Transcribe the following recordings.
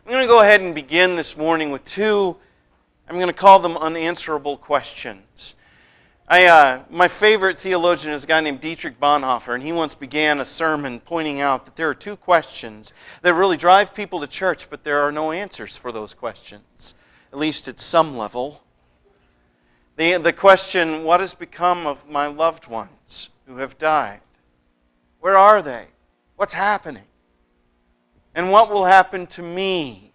I'm going to go ahead and begin this morning with two, I'm going to call them unanswerable questions. My favorite theologian is a guy named Dietrich Bonhoeffer, and he once began a sermon pointing out that there are two questions that really drive people to church, but there are no answers for those questions, at least at some level. The question, what has become of my loved ones who have died? Where are they? What's happening? And what will happen to me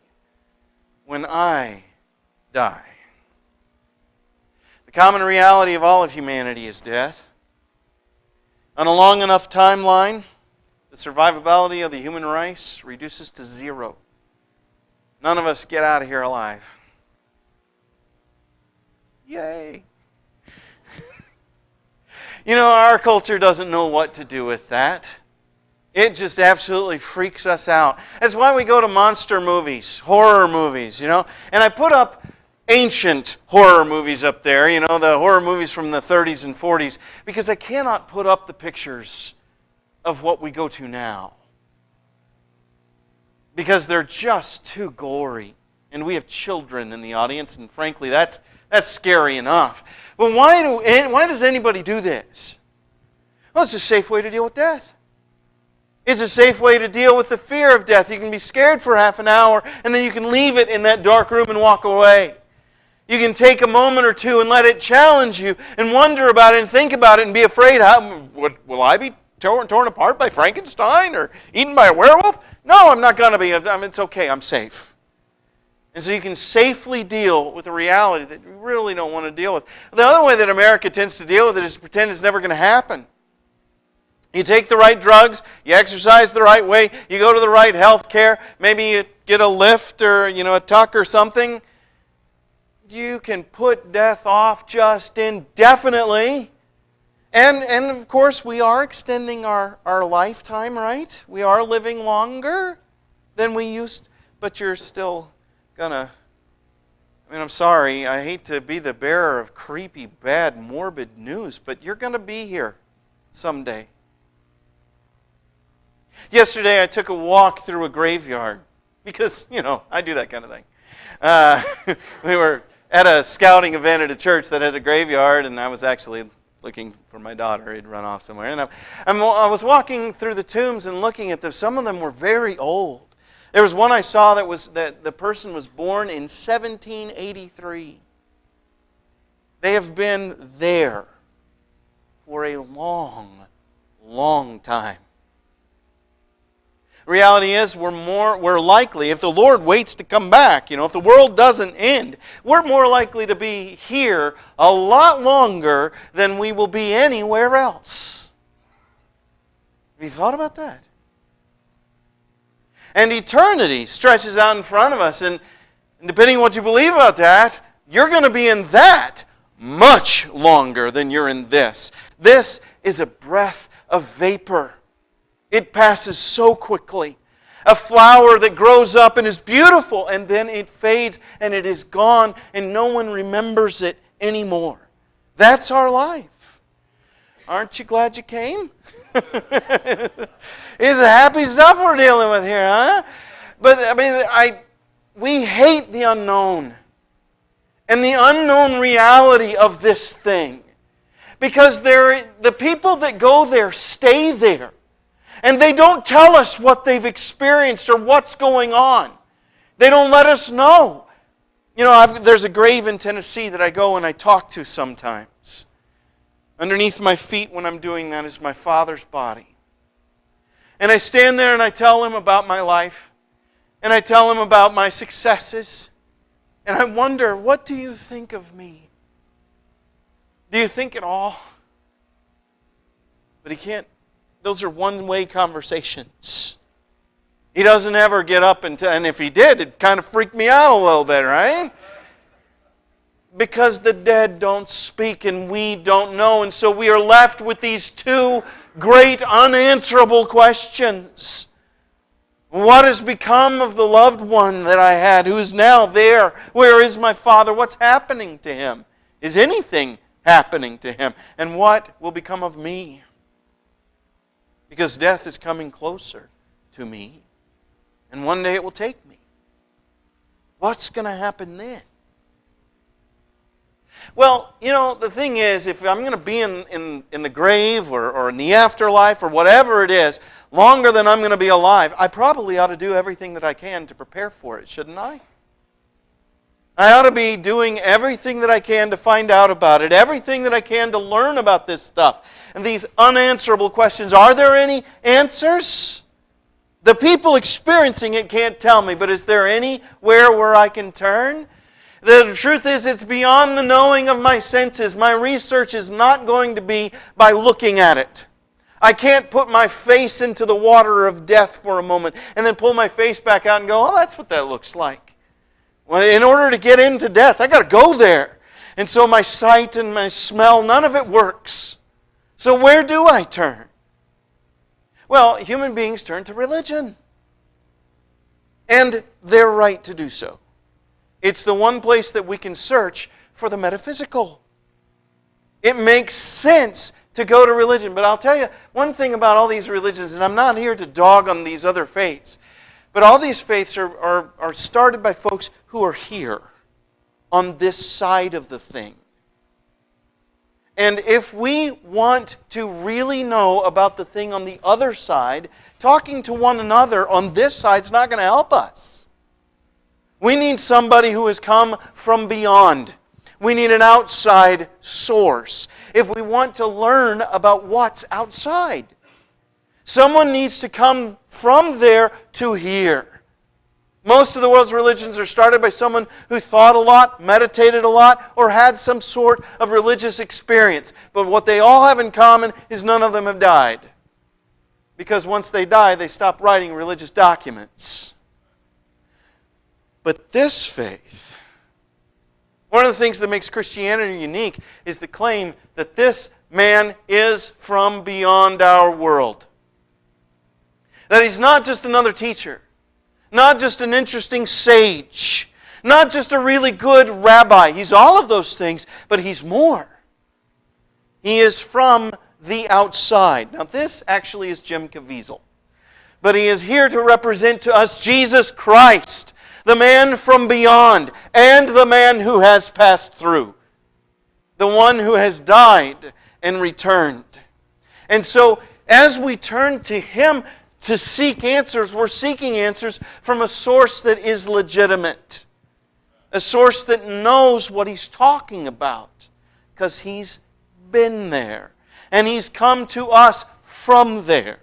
when I die? The common reality of all of humanity is death. On a long enough timeline, the survivability of the human race reduces to zero. None of us get out of here alive. Yay! You know, our culture doesn't know what to do with that. It just absolutely freaks us out. That's why we go to monster movies, horror movies, you know. And I put up ancient horror movies up there, you know, the horror movies from the 30s and 40s, because I cannot put up the pictures of what we go to now. Because they're just too gory. And we have children in the audience, and frankly, that's scary enough. But why does anybody do this? Well, it's a safe way to deal with death. It's a safe way to deal with the fear of death. You can be scared for half an hour, and then you can leave it in that dark room and walk away. You can take a moment or two and let it challenge you and wonder about it and think about it and be afraid. Will I be torn apart by Frankenstein or eaten by a werewolf? No, I'm not going to be. It's okay. I'm safe. And so you can safely deal with a reality that you really don't want to deal with. The other way that America tends to deal with it is to pretend it's never going to happen. You take the right drugs, you exercise the right way, you go to the right health care, maybe you get a lift or a tuck or something. You can put death off just indefinitely. And of course, we are extending our lifetime, right? We are living longer than we used, but you're still gonna... I'm sorry, I hate to be the bearer of creepy, bad, morbid news, but you're going to be here someday. Yesterday, I took a walk through a graveyard because, I do that kind of thing. We were at a scouting event at a church that had a graveyard, and I was actually looking for my daughter. He'd run off somewhere. And I was walking through the tombs and looking at them. Some of them were very old. There was one I saw that the person was born in 1783. They have been there for a long, long time. The reality is we're likely, if the Lord waits to come back, if the world doesn't end, we're more likely to be here a lot longer than we will be anywhere else. Have you thought about that? And eternity stretches out in front of us, and depending on what you believe about that, you're going to be in that much longer than you're in this. This is a breath of vapor. It passes so quickly. A flower that grows up and is beautiful, and then it fades and it is gone, and no one remembers it anymore. That's our life. Aren't you glad you came? It's happy stuff we're dealing with here, huh? But we hate the unknown and the unknown reality of this thing, because the people that go there stay there. And they don't tell us what they've experienced or what's going on. They don't let us know. There's a grave in Tennessee that I go and I talk to sometimes. Underneath my feet when I'm doing that is my father's body. And I stand there and I tell him about my life. And I tell him about my successes. And I wonder, what do you think of me? Do you think at all? But he can't. Those are one-way conversations. He doesn't ever get up and if he did, it'd kind of freak me out a little bit, right? Because the dead don't speak and we don't know. And so we are left with these two great unanswerable questions. What has become of the loved one that I had who is now there? Where is my father? What's happening to him? Is anything happening to him? And what will become of me? Because death is coming closer to me. And one day it will take me. What's going to happen then? Well, the thing is, if I'm going to be in the grave or in the afterlife or whatever it is, longer than I'm going to be alive, I probably ought to do everything that I can to prepare for it, shouldn't I? I ought to be doing everything that I can to find out about it, everything that I can to learn about this stuff. And these unanswerable questions, are there any answers? The people experiencing it can't tell me, but is there anywhere where I can turn? The truth is, it's beyond the knowing of my senses. My research is not going to be by looking at it. I can't put my face into the water of death for a moment and then pull my face back out and go, oh, that's what that looks like. Well, in order to get into death, I got to go there. And so my sight and my smell, none of it works. So where do I turn? Well, human beings turn to religion. And they're right to do so. It's the one place that we can search for the metaphysical. It makes sense to go to religion. But I'll tell you one thing about all these religions, and I'm not here to dog on these other faiths, but all these faiths are started by folks who are here on this side of the thing. And if we want to really know about the thing on the other side, talking to one another on this side is not going to help us. We need somebody who has come from beyond. We need an outside source if we want to learn about what's outside. Someone needs to come from there to here. Most of the world's religions are started by someone who thought a lot, meditated a lot, or had some sort of religious experience. But what they all have in common is none of them have died. Because once they die, they stop writing religious documents. But this faith, one of the things that makes Christianity unique is the claim that this man is from beyond our world. That he's not just another teacher, not just an interesting sage, not just a really good rabbi. He's all of those things, but he's more. He is from the outside. Now this actually is Jim Caviezel. But he is here to represent to us Jesus Christ, the man from beyond, and the man who has passed through. The one who has died and returned. And so, as we turn to Him to seek answers, we're seeking answers from a source that is legitimate. A source that knows what He's talking about. Because He's been there. And He's come to us from there.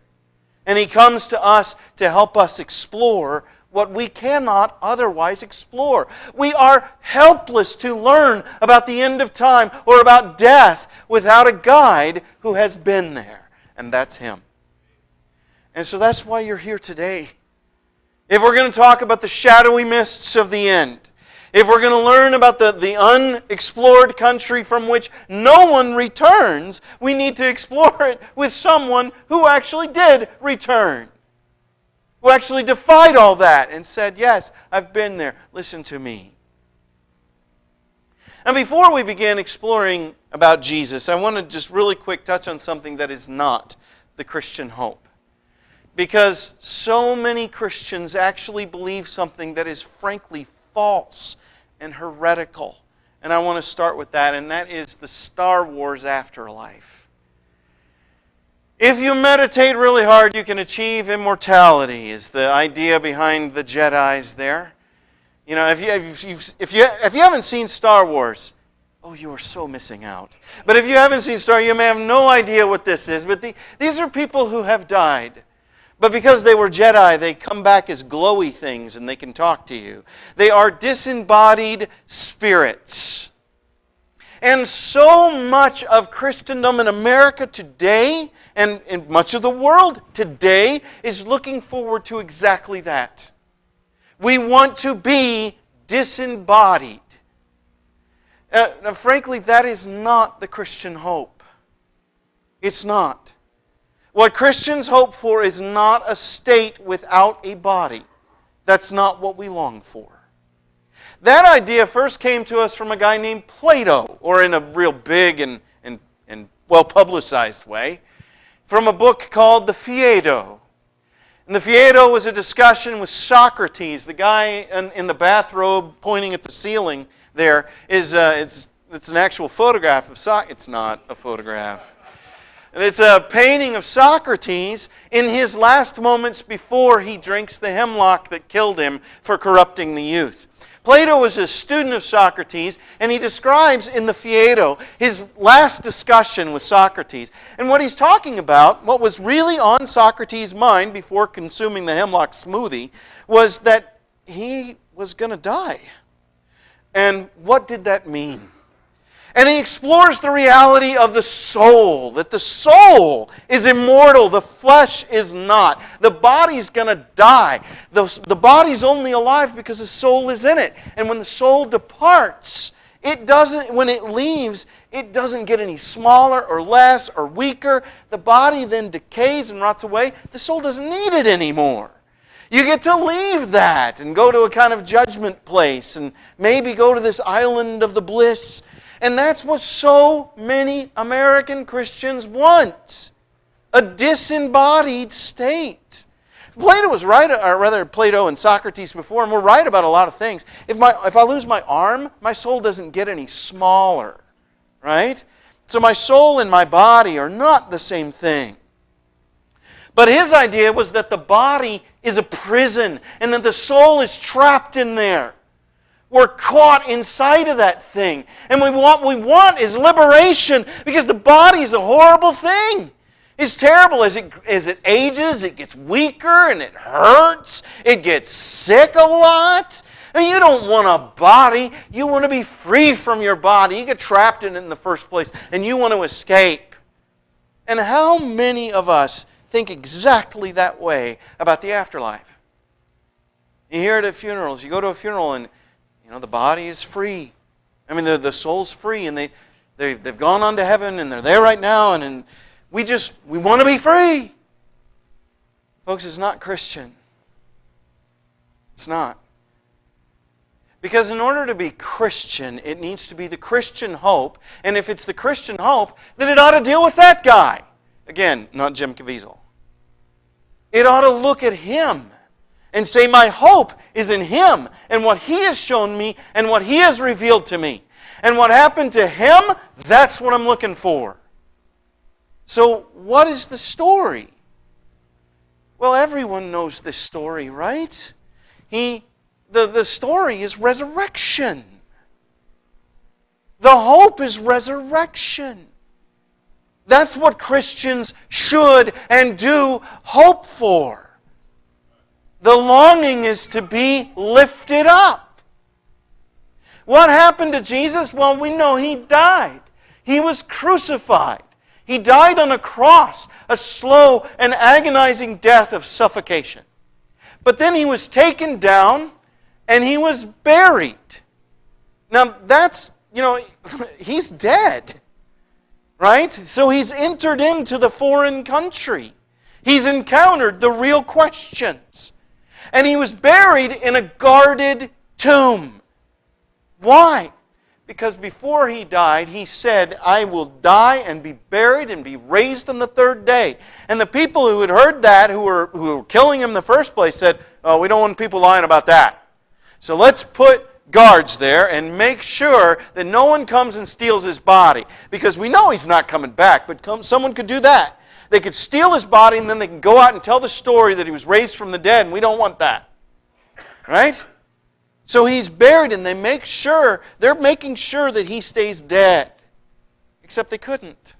And He comes to us to help us explore what we cannot otherwise explore. We are helpless to learn about the end of time or about death without a guide who has been there. And that's Him. And so that's why you're here today. If we're going to talk about the shadowy mists of the end, if we're going to learn about the unexplored country from which no one returns, we need to explore it with someone who actually did return. Who actually defied all that and said, yes, I've been there. Listen to me. Now before we begin exploring about Jesus, I want to just really quick touch on something that is not the Christian hope. Because so many Christians actually believe something that is frankly false and heretical. And I want to start with that, and that is the Star Wars afterlife. If you meditate really hard, you can achieve immortality, is the idea behind the Jedis there. You know, if you haven't seen Star Wars, oh, you are so missing out. But if you haven't seen Star Wars, you may have no idea what this is. But these are people who have died. But because they were Jedi, they come back as glowy things and they can talk to you. They are disembodied spirits. And so much of Christendom in America today, and in much of the world today, is looking forward to exactly that. We want to be disembodied. Now, frankly, that is not the Christian hope. It's not. What Christians hope for is not a state without a body. That's not what we long for. That idea first came to us from a guy named Plato, or in a real big and well-publicized way, from a book called the Phaedo. And the Phaedo was a discussion with Socrates. The guy in the bathrobe pointing at the ceiling there is it's an actual photograph of Socrates. It's not a photograph. And it's a painting of Socrates in his last moments before he drinks the hemlock that killed him for corrupting the youth. Plato was a student of Socrates, and he describes in the Phaedo his last discussion with Socrates. And what he's talking about, what was really on Socrates' mind before consuming the hemlock smoothie, was that he was going to die. And what did that mean? And he explores the reality of the soul, that the soul is immortal, the flesh is not. The body's going to die. The body's only alive because the soul is in it. And when the soul departs, when it leaves, it doesn't get any smaller or less or weaker. The body then decays and rots away. The soul doesn't need it anymore. You get to leave that and go to a kind of judgment place and maybe go to this island of the bliss. And that's what so many American Christians want. A disembodied state. Plato was right, or rather Plato and Socrates before him were right about a lot of things. If I lose my arm, my soul doesn't get any smaller. Right? So my soul and my body are not the same thing. But his idea was that the body is a prison and that the soul is trapped in there. We're caught inside of that thing. And what we want is liberation because the body is a horrible thing. It's terrible. As it ages, it gets weaker and it hurts. It gets sick a lot. And you don't want a body. You want to be free from your body. You get trapped in it in the first place and you want to escape. And how many of us think exactly that way about the afterlife? You hear it at funerals. You go to a funeral and the body is free. I mean, the soul's free, and they've gone on to heaven, and they're there right now, and we want to be free. Folks, it's not Christian. It's not. Because in order to be Christian, it needs to be the Christian hope, and if it's the Christian hope, then it ought to deal with that guy. Again, not Jim Caviezel. It ought to look at him and say, my hope is in Him and what He has shown me and what He has revealed to me. And what happened to Him, that's what I'm looking for. So what is the story? Well, everyone knows this story, right? The story is resurrection. The hope is resurrection. That's what Christians should and do hope for. The longing is to be lifted up. What happened to Jesus? Well, we know He died. He was crucified. He died on a cross, a slow and agonizing death of suffocation. But then He was taken down and He was buried. Now that's, He's dead. Right? So He's entered into the foreign country. He's encountered the real questions. And He was buried in a guarded tomb. Why? Because before He died, He said, I will die and be buried and be raised on the third day. And the people who had heard that, who were killing Him in the first place, said, oh, we don't want people lying about that. So let's put guards there and make sure that no one comes and steals His body. Because we know He's not coming back, but someone could do that. They could steal His body and then they can go out and tell the story that He was raised from the dead, and we don't want that. Right? So He's buried and they're making sure that He stays dead. Except they couldn't.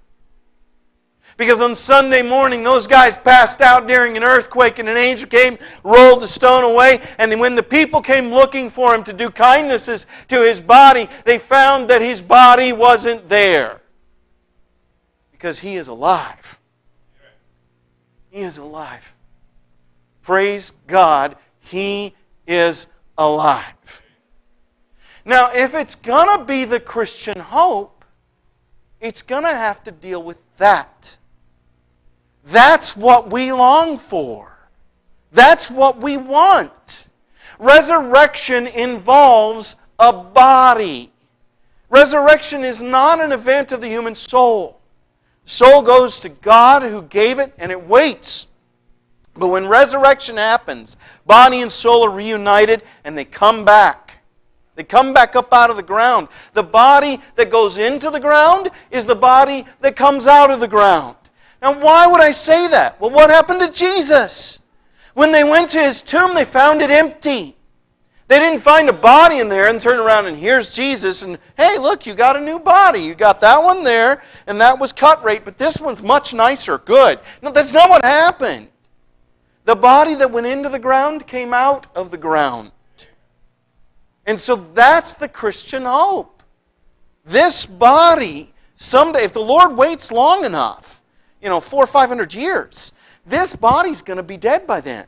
Because on Sunday morning, those guys passed out during an earthquake and an angel came, rolled the stone away, and when the people came looking for Him to do kindnesses to His body, they found that His body wasn't there. Because He is alive. He is alive. Praise God, He is alive. Now, if it's going to be the Christian hope, it's going to have to deal with that. That's what we long for. That's what we want. Resurrection involves a body. Resurrection is not an event of the human soul. The soul goes to God who gave it, and it waits But when resurrection happens, body and soul are reunited and they come back. They come back up out of the ground. The body that goes into the ground is the body that comes out of the ground. Now, why would I say that? Well, what happened to Jesus? When they went to His tomb, they found it empty. They didn't find a body in there and turn around and here's Jesus and, hey, look, you got a new body. You got that one there and that was cut rate, but this one's much nicer. Good. No, that's not what happened. The body that went into the ground came out of the ground. And so that's the Christian hope. This body, someday, if the Lord waits long enough, 400 or 500 years, this body's going to be dead by then.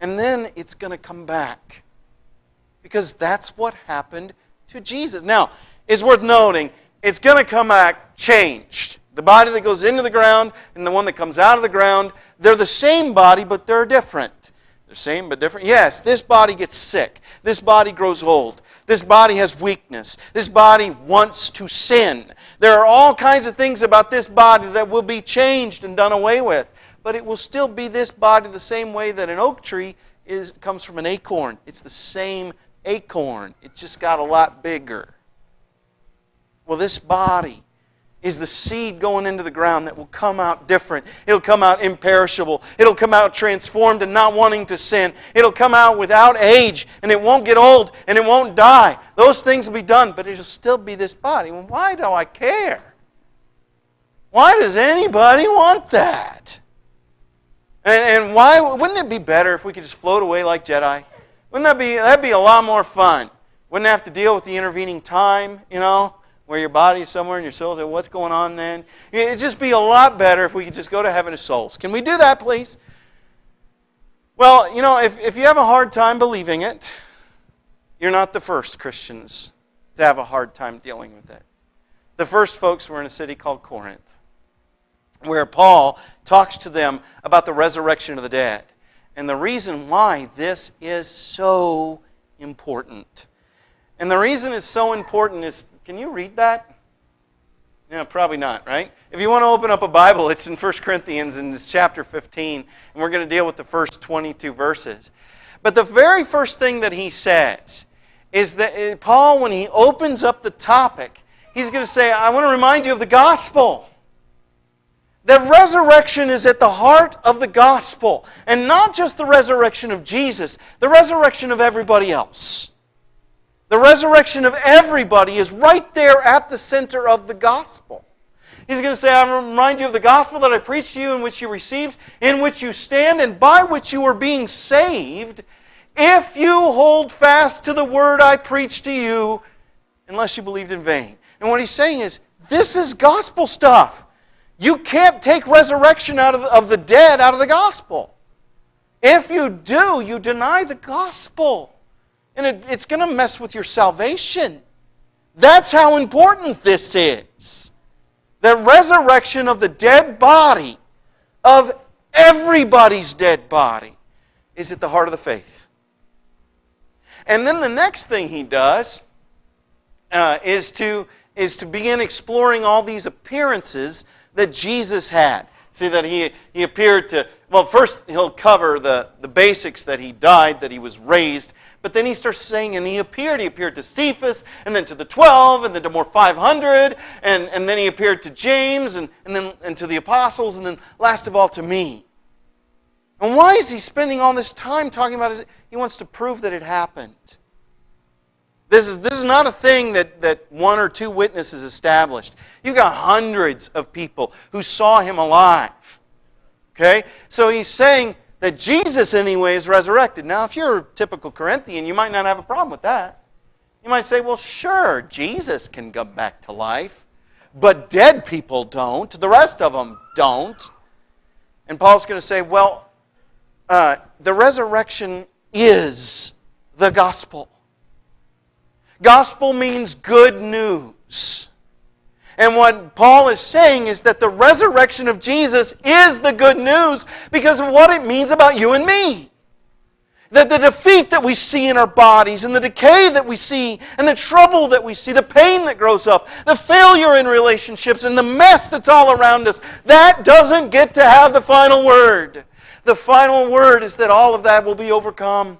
And then it's going to come back. Because that's what happened to Jesus. Now, it's worth noting, it's going to come back changed. The body that goes into the ground and the one that comes out of the ground, they're the same body, but they're different. They're same but different. Yes, this body gets sick. This body grows old. This body has weakness. This body wants to sin. There are all kinds of things about this body that will be changed and done away with. But it will still be this body the same way that an oak tree comes from an acorn. It's the same acorn. It just got a lot bigger. Well, this body is the seed going into the ground that will come out different. It'll come out imperishable. It'll come out transformed and not wanting to sin. It'll come out without age, and it won't get old, and it won't die. Those things will be done, but it'll still be this body. Well, why do I care? Why does anybody want that? And why wouldn't it be better if we could just float away like Jedi? Wouldn't that'd be a lot more fun? Wouldn't have to deal with the intervening time, where your body is somewhere and your soul is there. What's going on then? It'd just be a lot better if we could just go to heaven as souls. Can we do that, please? Well, if you have a hard time believing it, you're not the first Christians to have a hard time dealing with it. The first folks were in a city called Corinth, where Paul talks to them about the resurrection of the dead. And the reason why this is so important. And the reason it's so important is, can you read that? No, probably not, right? If you want to open up a Bible, it's in 1 Corinthians and it's chapter 15, and we're going to deal with the first 22 verses. But the very first thing that he says is that Paul, when he opens up the topic, he's going to say, I want to remind you of the gospel. That resurrection is at the heart of the gospel. And not just the resurrection of Jesus, the resurrection of everybody else. The resurrection of everybody is right there at the center of the gospel. He's going to say, I remind you of the gospel that I preached to you, in which you received, in which you stand, and by which you are being saved, if you hold fast to the word I preached to you, unless you believed in vain. And what he's saying is, this is gospel stuff. You can't take resurrection out of the dead out of the gospel. If you do, you deny the gospel. And it's going to mess with your salvation. That's how important this is. The resurrection of the dead body, of everybody's dead body, is at the heart of the faith. And then the next thing he does is to begin exploring all these appearances that Jesus had. See that he appeared to, well, first he'll cover the basics, that he died, that he was raised, but then he starts saying, and he appeared to Cephas, and then to the 12, and then to more 500, and then he appeared to James, and to the apostles, and then last of all to me. And why is he spending all this time talking about it? He wants to prove that it happened. This is not a thing that one or two witnesses established. You've got hundreds of people who saw him alive. Okay? So he's saying that Jesus anyway is resurrected. Now, if you're a typical Corinthian, you might not have a problem with that. You might say, well, sure, Jesus can come back to life, but dead people don't. The rest of them don't. And Paul's going to say, well, the resurrection is the gospel. Gospel means good news. And what Paul is saying is that the resurrection of Jesus is the good news because of what it means about you and me. That the defeat that we see in our bodies, and the decay that we see, and the trouble that we see, the pain that grows up, the failure in relationships, and the mess that's all around us, that doesn't get to have the final word. The final word is that all of that will be overcome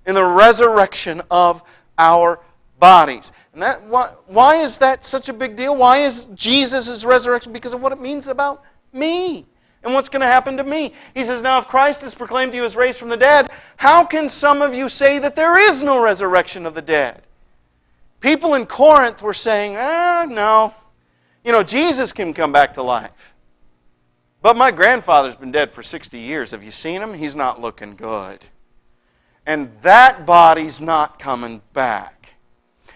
in the resurrection of our bodies. And why is that such a big deal? Why is Jesus' resurrection? Because of what it means about me. And what's going to happen to me? He says, now if Christ is proclaimed to you as raised from the dead, how can some of you say that there is no resurrection of the dead? People in Corinth were saying, no. Jesus can come back to life. But my grandfather's been dead for 60 years. Have you seen him? He's not looking good. And that body's not coming back.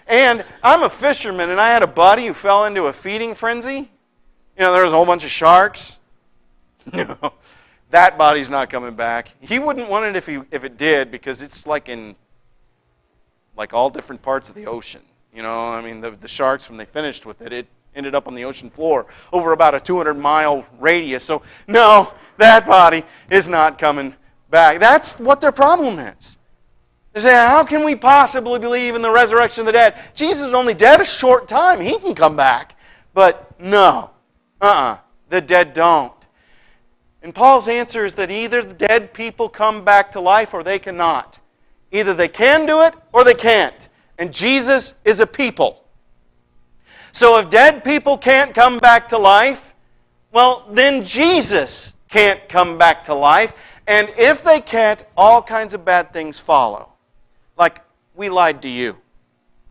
And I'm a fisherman, and I had a buddy who fell into a feeding frenzy. There was a whole bunch of sharks. No, that body's not coming back. He wouldn't want it if it did, because it's in all different parts of the ocean. The sharks, when they finished with it ended up on the ocean floor over about a 200-mile radius. So no, that body is not coming back. That's what their problem is. They say, how can we possibly believe in the resurrection of the dead? Jesus is only dead a short time. He can come back. But no, the dead don't. And Paul's answer is that either the dead people come back to life or they cannot. Either they can do it or they can't. And Jesus is a people. So if dead people can't come back to life, well, then Jesus can't come back to life. And if they can't, all kinds of bad things follow. Like, we lied to you.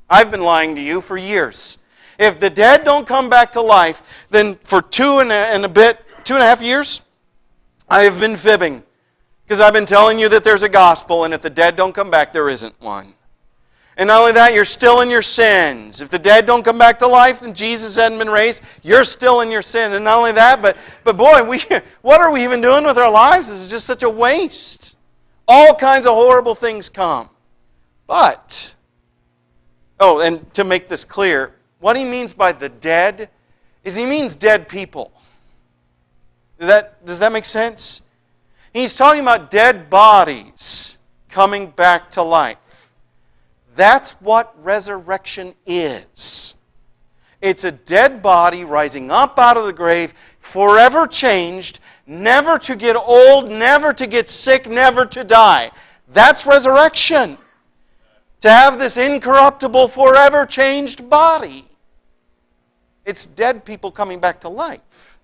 I've been lying to you for years. If the dead don't come back to life, then for 2.5 years, I have been fibbing, because I've been telling you that there's a gospel, and if the dead don't come back, there isn't one. And not only that, you're still in your sins. If the dead don't come back to life and Jesus hadn't been raised, you're still in your sin. And not only that, but boy, what are we even doing with our lives? This is just such a waste. All kinds of horrible things come. But, and to make this clear, what he means by the dead is he means dead people. Does that make sense? He's talking about dead bodies coming back to life. That's what resurrection is. It's a dead body rising up out of the grave, forever changed, never to get old, never to get sick, never to die. That's resurrection. To have this incorruptible, forever changed body. It's dead people coming back to life.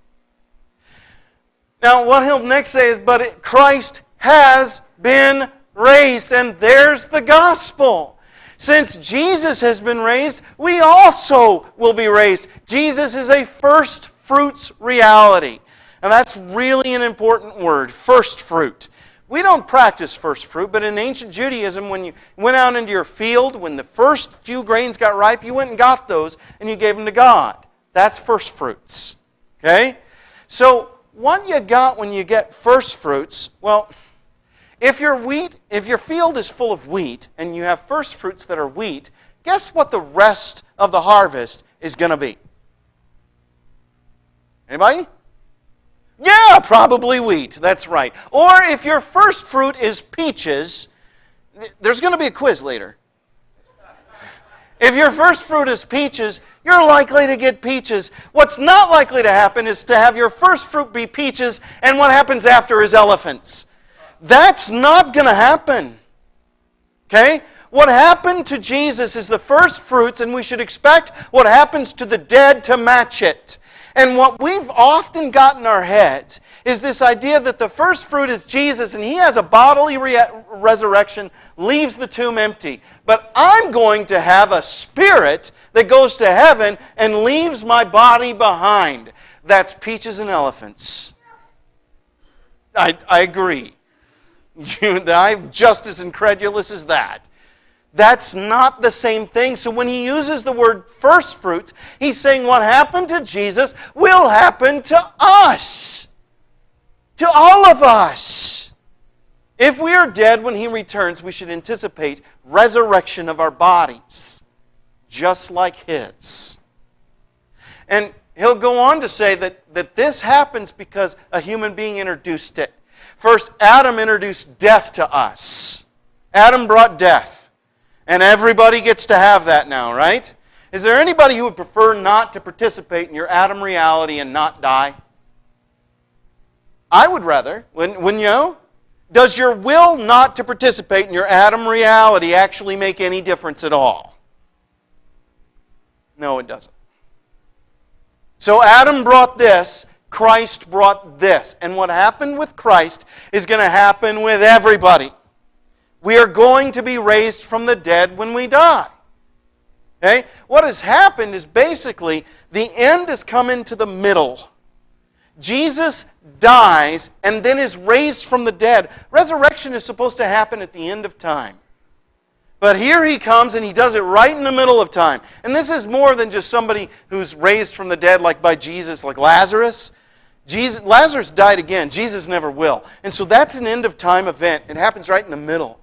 Now, what he'll next say is, but Christ has been raised, and there's the gospel. Since Jesus has been raised, we also will be raised. Jesus is a first fruits reality. And that's really an important word, first fruit. We don't practice first fruit, but in ancient Judaism, when you went out into your field, when the first few grains got ripe, you went and got those, and you gave them to God. That's first fruits. Okay? So, what you got when you get first fruits, well, if your field is full of wheat and you have first fruits that are wheat, guess what the rest of the harvest is going to be? Anybody? Yeah, probably wheat. That's right. Or if your first fruit is peaches, there's going to be a quiz later. If your first fruit is peaches, you're likely to get peaches. What's not likely to happen is to have your first fruit be peaches, and what happens after is elephants. That's not going to happen. Okay? What happened to Jesus is the first fruits, and we should expect what happens to the dead to match it. And what we've often got in our heads is this idea that the first fruit is Jesus, and He has a bodily resurrection, leaves the tomb empty. But I'm going to have a spirit that goes to heaven and leaves my body behind. That's peaches and elephants. I agree. I'm just as incredulous as that. That's not the same thing. So when he uses the word first fruits, he's saying what happened to Jesus will happen to us. To all of us. If we are dead when He returns, we should anticipate resurrection of our bodies, just like His. And he'll go on to say that this happens because a human being introduced it. First, Adam introduced death to us. Adam brought death. And everybody gets to have that now, right? Is there anybody who would prefer not to participate in your Adam reality and not die? I would rather, wouldn't you? Does your will not to participate in your Adam reality actually make any difference at all? No, it doesn't. So Adam brought this, Christ brought this. And what happened with Christ is going to happen with everybody. We are going to be raised from the dead when we die. Okay? What has happened is basically the end has come into the middle. Jesus dies and then is raised from the dead. Resurrection is supposed to happen at the end of time. But here he comes and he does it right in the middle of time. And this is more than just somebody who's raised from the dead like by Jesus, like Lazarus. Lazarus died again. Jesus never will. And so that's an end of time event. It happens right in the middle.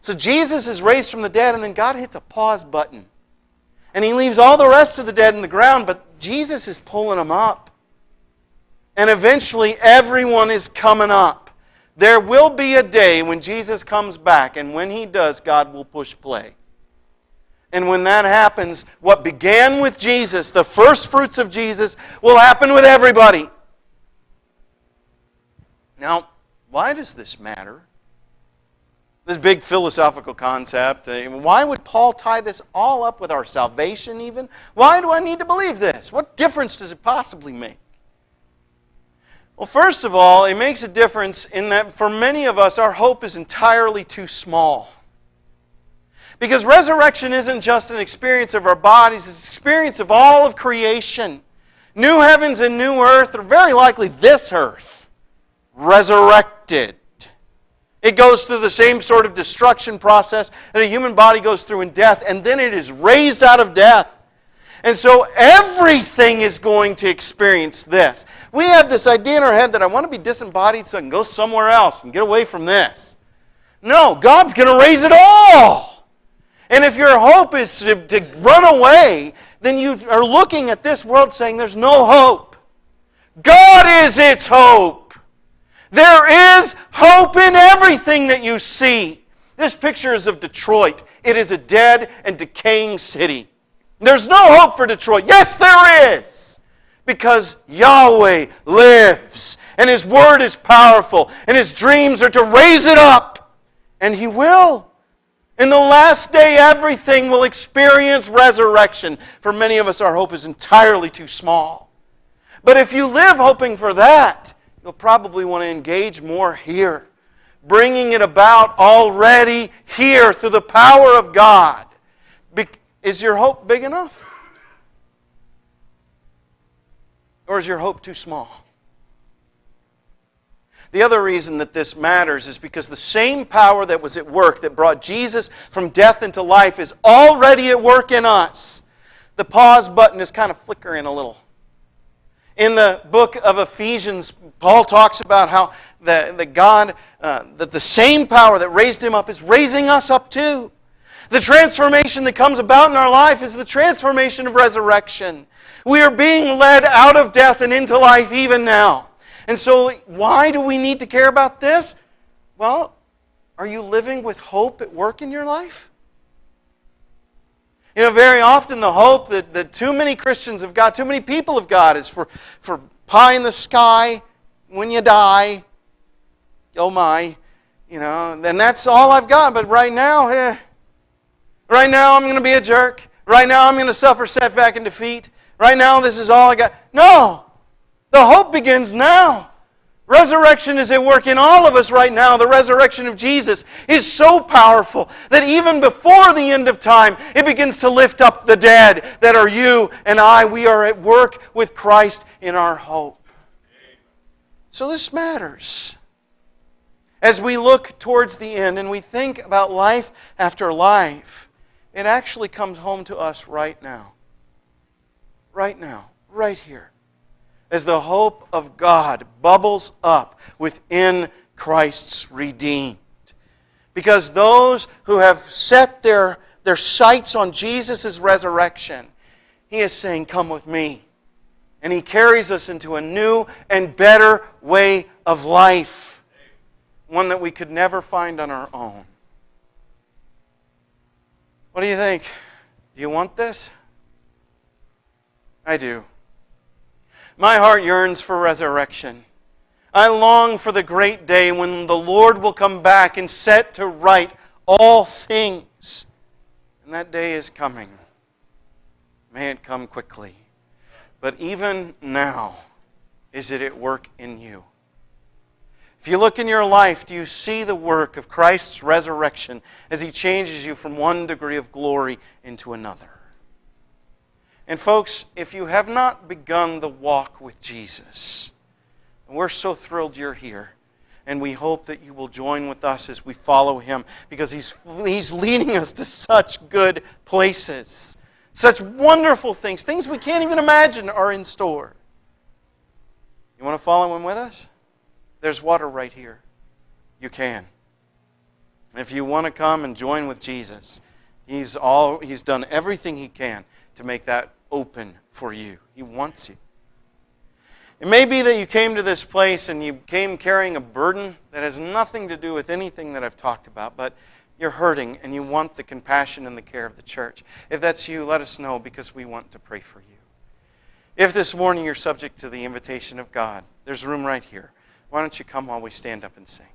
So Jesus is raised from the dead and then God hits a pause button. And he leaves all the rest of the dead in the ground, but Jesus is pulling them up. And eventually everyone is coming up. There will be a day when Jesus comes back, and when He does, God will push play. And when that happens, what began with Jesus, the first fruits of Jesus, will happen with everybody. Now, why does this matter? This big philosophical concept. Why would Paul tie this all up with our salvation even? Why do I need to believe this? What difference does it possibly make? Well, first of all, it makes a difference in that for many of us, our hope is entirely too small. Because resurrection isn't just an experience of our bodies, it's an experience of all of creation. New heavens and new earth, or very likely this earth, resurrected. It goes through the same sort of destruction process that a human body goes through in death, and then it is raised out of death. And so everything is going to experience this. We have this idea in our head that I want to be disembodied so I can go somewhere else and get away from this. No, God's going to raise it all. And if your hope is to run away, then you are looking at this world saying there's no hope. God is its hope. There is hope in everything that you see. This picture is of Detroit. It is a dead and decaying city. There's no hope for Detroit. Yes, there is. Because Yahweh lives. And His Word is powerful. And His dreams are to raise it up. And He will. In the last day, everything will experience resurrection. For many of us, our hope is entirely too small. But if you live hoping for that, you'll probably want to engage more here. Bringing it about already here through the power of God. Is your hope big enough? Or is your hope too small? The other reason that this matters is because the same power that was at work that brought Jesus from death into life is already at work in us. The pause button is kind of flickering a little. In the book of Ephesians, Paul talks about how that the same power that raised Him up is raising us up too. The transformation that comes about in our life is the transformation of resurrection. We are being led out of death and into life even now. And so, why do we need to care about this? Well, are you living with hope at work in your life? You know, very often the hope that too many Christians have got, too many people have got, is for pie in the sky when you die. Oh my. You know, and that's all I've got. But right now, right now I'm going to be a jerk. Right now I'm going to suffer setback and defeat. Right now this is all I got. No! The hope begins now. Resurrection is at work in all of us right now. The resurrection of Jesus is so powerful that even before the end of time, it begins to lift up the dead that are you and I. We are at work with Christ in our hope. So this matters. As we look towards the end and we think about life after life, it actually comes home to us right now. Right now. Right here. As the hope of God bubbles up within Christ's redeemed. Because those who have set their sights on Jesus' resurrection, He is saying, come with me. And He carries us into a new and better way of life. One that we could never find on our own. What do you think? Do you want this? I do. My heart yearns for resurrection. I long for the great day when the Lord will come back and set to right all things. And that day is coming. May it come quickly. But even now, is it at work in you? If you look in your life, do you see the work of Christ's resurrection as He changes you from one degree of glory into another? And folks, if you have not begun the walk with Jesus, we're so thrilled you're here. And we hope that you will join with us as we follow Him, because He's leading us to such good places. Such wonderful things. Things we can't even imagine are in store. You want to follow Him with us? There's water right here. You can. If you want to come and join with Jesus, He's done everything He can to make that open for you. He wants you. It may be that you came to this place and you came carrying a burden that has nothing to do with anything that I've talked about, but you're hurting and you want the compassion and the care of the church. If that's you, let us know, because we want to pray for you. If this morning you're subject to the invitation of God, there's room right here. Why don't you come while we stand up and sing?